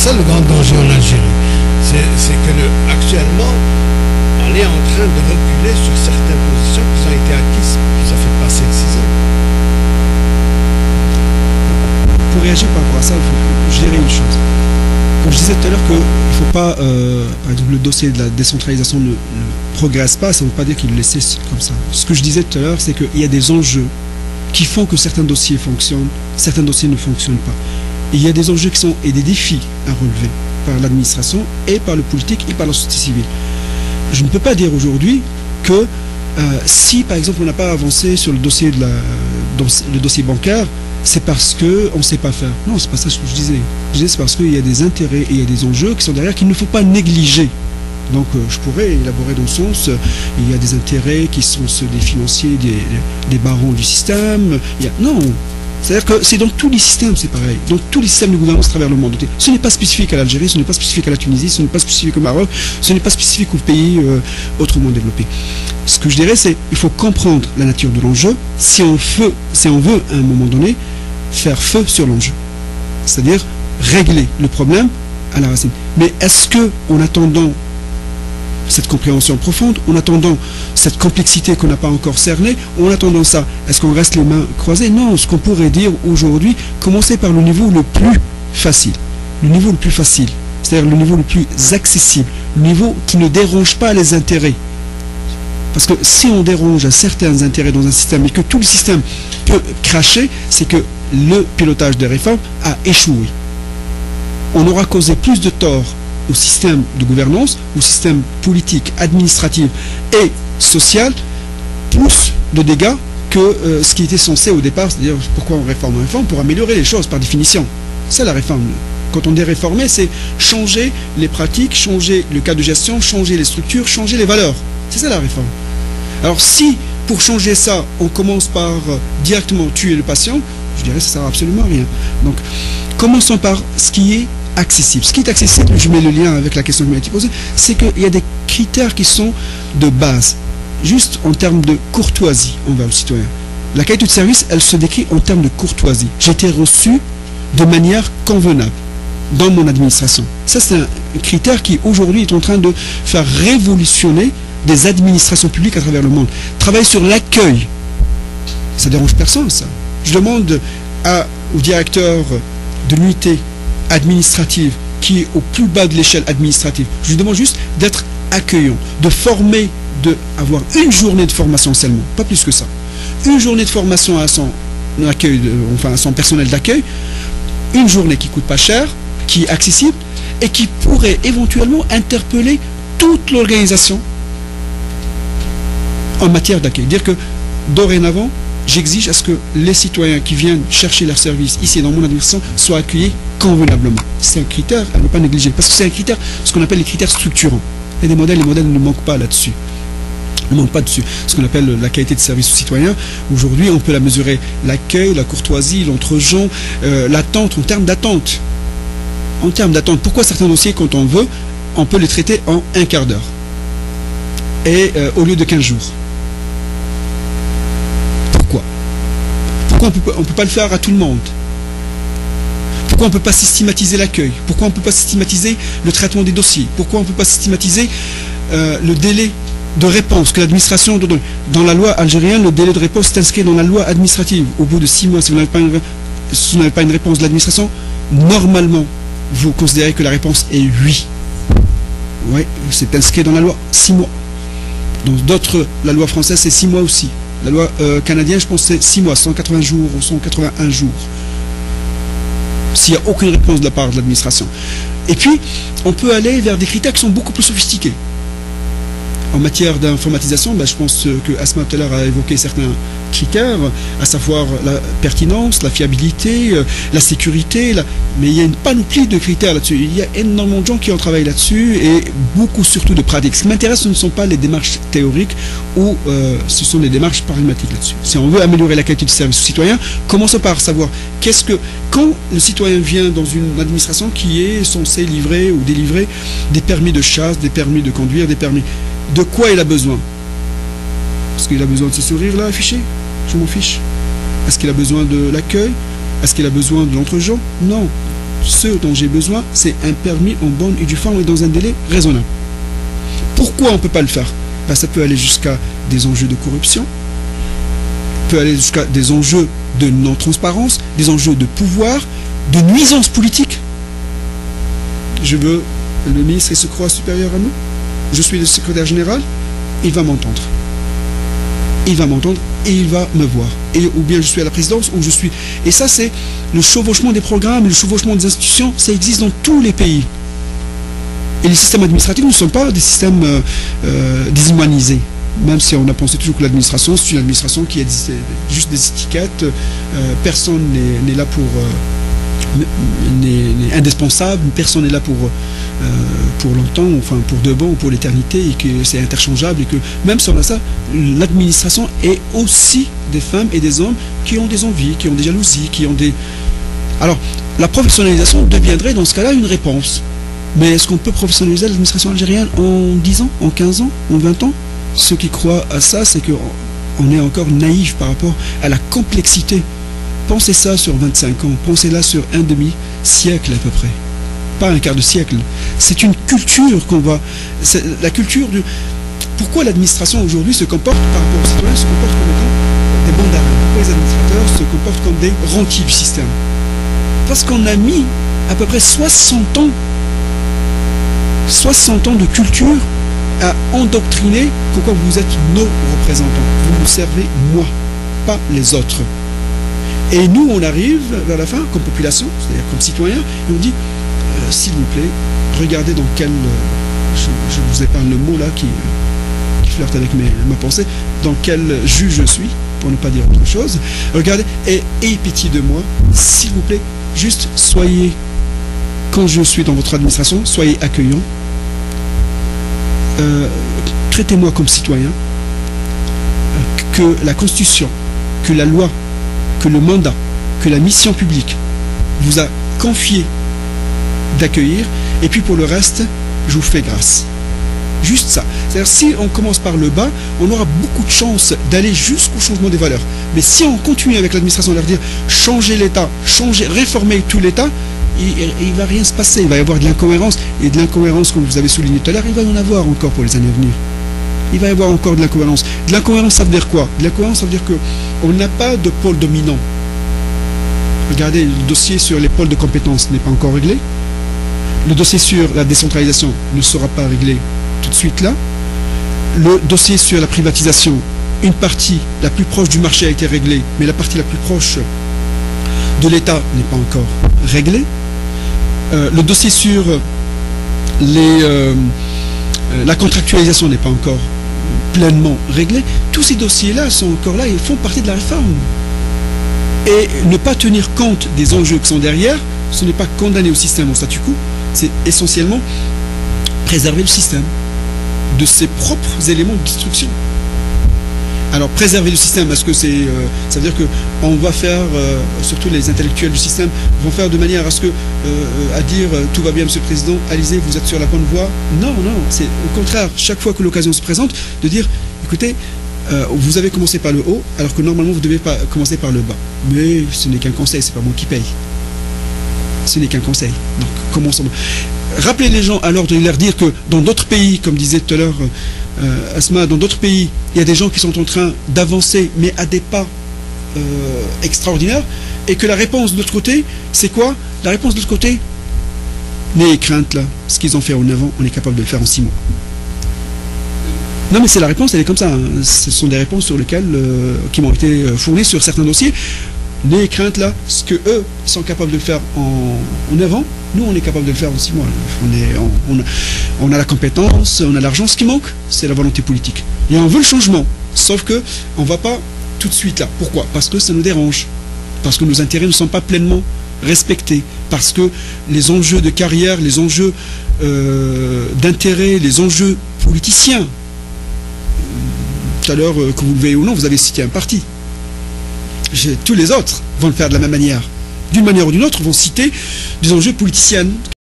ça le grand danger en Algérie. C'est que actuellement, on est en train de reculer sur certaines positions qui ont été acquises, ça fait passer 6 ans. Pour réagir par rapport à ça, il faut gérer une chose. Comme je disais tout à l'heure qu'il ne faut pas, par exemple, le dossier de la décentralisation ne progresse pas, ça ne veut pas dire qu'il le laissait comme ça. Ce que je disais tout à l'heure, c'est qu'il y a des enjeux qui font que certains dossiers fonctionnent, certains dossiers ne fonctionnent pas. Et il y a des enjeux et des défis à relever par l'administration et par le politique et par la société civile. Je ne peux pas dire aujourd'hui que si, par exemple, on n'a pas avancé sur le dossier, le dossier bancaire, c'est parce qu'on ne sait pas faire. Non, c'est pas ça ce que je disais. Je disais c'est parce qu'il y a des intérêts et il y a des enjeux qui sont derrière qu'il ne faut pas négliger. Donc je pourrais élaborer dans le sens, il y a des intérêts qui sont ceux des financiers, des barons du système. Non, c'est-à-dire que c'est dans tous les systèmes, c'est pareil. Dans tous les systèmes de gouvernance à travers le monde. Ce n'est pas spécifique à l'Algérie, ce n'est pas spécifique à la Tunisie, ce n'est pas spécifique au Maroc, ce n'est pas spécifique aux pays autrement développés. Ce que je dirais, c'est qu'il faut comprendre la nature de l'enjeu si on veut, à un moment donné, faire feu sur l'enjeu. C'est-à-dire régler le problème à la racine. Mais est-ce que, en attendant cette compréhension profonde, en attendant cette complexité qu'on n'a pas encore cernée, en attendant ça, est-ce qu'on reste les mains croisées? Non, ce qu'on pourrait dire aujourd'hui, commencer par le niveau le plus facile. Le niveau le plus facile, c'est-à-dire le niveau le plus accessible, le niveau qui ne dérange pas les intérêts. Parce que si on dérange à certains intérêts dans un système et que tout le système peut cracher, c'est que le pilotage des réformes a échoué. On aura causé plus de tort au système de gouvernance, au système politique, administratif et social, plus de dégâts que ce qui était censé au départ, c'est-à-dire pourquoi on réforme? On réforme pour améliorer les choses par définition. C'est la réforme. Quand on dit réformer, c'est changer les pratiques, changer le cas de gestion, changer les structures, changer les valeurs. C'est ça la réforme. Alors si, pour changer ça, on commence par directement tuer le patient, je dirais que ça ne sert absolument à rien. Donc, commençons par ce qui est accessible. Ce qui est accessible, je mets le lien avec la question qui m'a été posée, c'est qu'il y a des critères qui sont de base, juste en termes de courtoisie envers le citoyen. La qualité de service, elle se décrit en termes de courtoisie. J'ai été reçu de manière convenable dans mon administration. Ça, c'est un critère qui, aujourd'hui, est en train de faire révolutionner des administrations publiques à travers le monde. Travailler sur l'accueil, ça dérange personne, ça. Je demande au directeur de l'unité administrative qui est au plus bas de l'échelle administrative, je lui demande juste d'être accueillant, de former, d'avoir une journée de formation seulement, pas plus que ça. Une journée de formation à son accueil, à son personnel d'accueil, une journée qui coûte pas cher, qui est accessible et qui pourrait éventuellement interpeller toute l'organisation en matière d'accueil. Dire que dorénavant, j'exige à ce que les citoyens qui viennent chercher leurs services ici dans mon administration soient accueillis convenablement. C'est un critère à ne pas négliger, parce que c'est un critère, ce qu'on appelle les critères structurants. Et les modèles ne manquent pas là-dessus. Ne manquent pas dessus. Ce qu'on appelle la qualité de service aux citoyens. Aujourd'hui, on peut la mesurer, l'accueil, la courtoisie, l'entre-gens, l'attente, en termes d'attente. En termes d'attente, pourquoi certains dossiers, quand on veut, on peut les traiter en un quart d'heure et au lieu de 15 jours? Pourquoi on ne peut pas le faire à tout le monde? Pourquoi on ne peut pas systématiser l'accueil? Pourquoi on ne peut pas systématiser le traitement des dossiers? Pourquoi on ne peut pas systématiser le délai de réponse que l'administration donne? Dans la loi algérienne, le délai de réponse est inscrit dans la loi administrative. Au bout de 6 mois, si vous n'avez pas une réponse de l'administration, normalement, vous considérez que la réponse est oui. Oui, c'est inscrit dans la loi 6 mois. Dans d'autres, la loi française, c'est 6 mois aussi. La loi canadienne, je pense, c'est 6 mois, 180 jours ou 181 jours. S'il n'y a aucune réponse de la part de l'administration. Et puis, on peut aller vers des critères qui sont beaucoup plus sophistiqués. En matière d'informatisation, je pense que Asma tout à l'heure a évoqué certains critères, à savoir la pertinence, la fiabilité, la sécurité, mais il y a une panoplie de critères là-dessus. Il y a énormément de gens qui ont travaillé là-dessus et beaucoup surtout de pratiques. Ce qui m'intéresse, ce ne sont pas les démarches théoriques ou ce sont les démarches pragmatiques là-dessus. Si on veut améliorer la qualité du service aux citoyens, commençons par savoir quand le citoyen vient dans une administration qui est censée livrer ou délivrer des permis de chasse, des permis de conduire, des permis. De quoi il a besoin? Est-ce qu'il a besoin de ce sourire-là affiché? Je m'en fiche. Est-ce qu'il a besoin de l'accueil? Est-ce qu'il a besoin de l'entre-gens? Non. ce dont j'ai besoin, c'est un permis en bonne et due forme et dans un délai raisonnable. Pourquoi on ne peut pas le faire? Ben, ça peut aller jusqu'à des enjeux de corruption, peut aller jusqu'à des enjeux de non-transparence, des enjeux de pouvoir, de nuisance politique. Le ministre il se croit supérieur à nous, je suis le secrétaire général, il va m'entendre. Il va m'entendre et il va me voir. Ou bien je suis à la présidence, ou je suis... Et ça, c'est le chevauchement des programmes, le chevauchement des institutions, ça existe dans tous les pays. Et les systèmes administratifs ne sont pas des systèmes déshumanisés. Même si on a pensé toujours que l'administration, c'est une administration qui a juste des étiquettes, personne n'est là pour... n'est indispensable, personne n'est là pour longtemps, enfin pour de bon ou pour l'éternité, et que c'est interchangeable, et que même si on a ça, l'administration est aussi des femmes et des hommes qui ont des envies, qui ont des jalousies, qui ont des... Alors, la professionnalisation deviendrait dans ce cas-là une réponse. Mais est-ce qu'on peut professionnaliser l'administration algérienne en 10 ans, en 15 ans, en 20 ans? Ceux qui croient à ça, c'est qu'on est encore naïf par rapport à la complexité. Pensez ça sur 25 ans, pensez-là sur un demi-siècle à peu près. Pas un quart de siècle. C'est une culture qu'on va... C'est la culture du... Pourquoi l'administration aujourd'hui se comporte, par rapport aux citoyens, se comporte comme étant des bandards? Pourquoi les administrateurs se comportent comme des rentiers du système? Parce qu'on a mis à peu près 60 ans de culture à endoctriner pourquoi vous êtes nos représentants. Vous nous servez moi, pas les autres. Et nous, on arrive vers la fin, comme population, c'est-à-dire comme citoyen, et on dit, s'il vous plaît, regardez dans quel... je vous épargne le mot là qui flirte avec ma pensée, dans quel jus je suis, pour ne pas dire autre chose. Regardez, et ayez pitié de moi, s'il vous plaît, juste soyez, quand je suis dans votre administration, soyez accueillants, traitez-moi comme citoyen, que la Constitution, que la loi, que le mandat, que la mission publique vous a confié d'accueillir, et puis pour le reste, je vous fais grâce. Juste ça. C'est-à-dire, si on commence par le bas, on aura beaucoup de chances d'aller jusqu'au changement des valeurs. Mais si on continue avec l'administration, leur dire changer l'État, réformer tout l'État, il ne va rien se passer. Il va y avoir de l'incohérence, et de l'incohérence, comme vous avez souligné tout à l'heure, il va y en avoir encore pour les années à venir. Il va y avoir encore de l'incohérence. De l'incohérence, ça veut dire quoi? De l'incohérence, ça veut dire qu'on n'a pas de pôle dominant. Regardez, le dossier sur les pôles de compétences n'est pas encore réglé. Le dossier sur la décentralisation ne sera pas réglé tout de suite là. Le dossier sur la privatisation, une partie la plus proche du marché a été réglée, mais la partie la plus proche de l'État n'est pas encore réglée. Le dossier sur la contractualisation n'est pas encore pleinement réglé. Tous ces dossiers-là sont encore là et font partie de la réforme. Et ne pas tenir compte des enjeux qui sont derrière, ce n'est pas condamner au système, au statu quo, c'est essentiellement préserver le système de ses propres éléments de destruction. Alors préserver le système, est-ce que c'est, ça veut dire que on va faire, surtout les intellectuels du système, vont faire de manière à ce que, à dire tout va bien Monsieur le Président, allez-y, vous êtes sur la bonne voie. Non, c'est au contraire, chaque fois que l'occasion se présente, de dire, écoutez, vous avez commencé par le haut, alors que normalement vous devez pas commencer par le bas. Mais ce n'est qu'un conseil, c'est pas moi qui paye. Ce n'est qu'un conseil. Donc commençons. Rappelez les gens alors de leur dire que dans d'autres pays, comme disait tout à l'heure Asma, dans d'autres pays, il y a des gens qui sont en train d'avancer, mais à des pas extraordinaires, et que la réponse de l'autre côté, c'est quoi? La réponse de l'autre côté, n'ayez crainte là, ce qu'ils ont fait en 9 ans, on est capable de le faire en 6 mois. Non mais c'est la réponse, elle est comme ça. Hein. Ce sont des réponses sur lesquelles qui m'ont été fournies sur certains dossiers. N'ayez crainte là, ce que eux sont capables de le faire en 9 ans, nous on est capable de le faire en 6 mois. On a la compétence, on a l'argent. Ce qui manque, c'est la volonté politique. Et on veut le changement, sauf que on ne va pas tout de suite là. Pourquoi? Parce que ça nous dérange, parce que nos intérêts ne sont pas pleinement respectés, parce que les enjeux de carrière, les enjeux d'intérêt, les enjeux politiciens. Tout à l'heure, que vous le veuillez ou non, vous avez cité un parti. Tous les autres vont le faire de la même manière. D'une manière ou d'une autre, vont citer des enjeux politiciens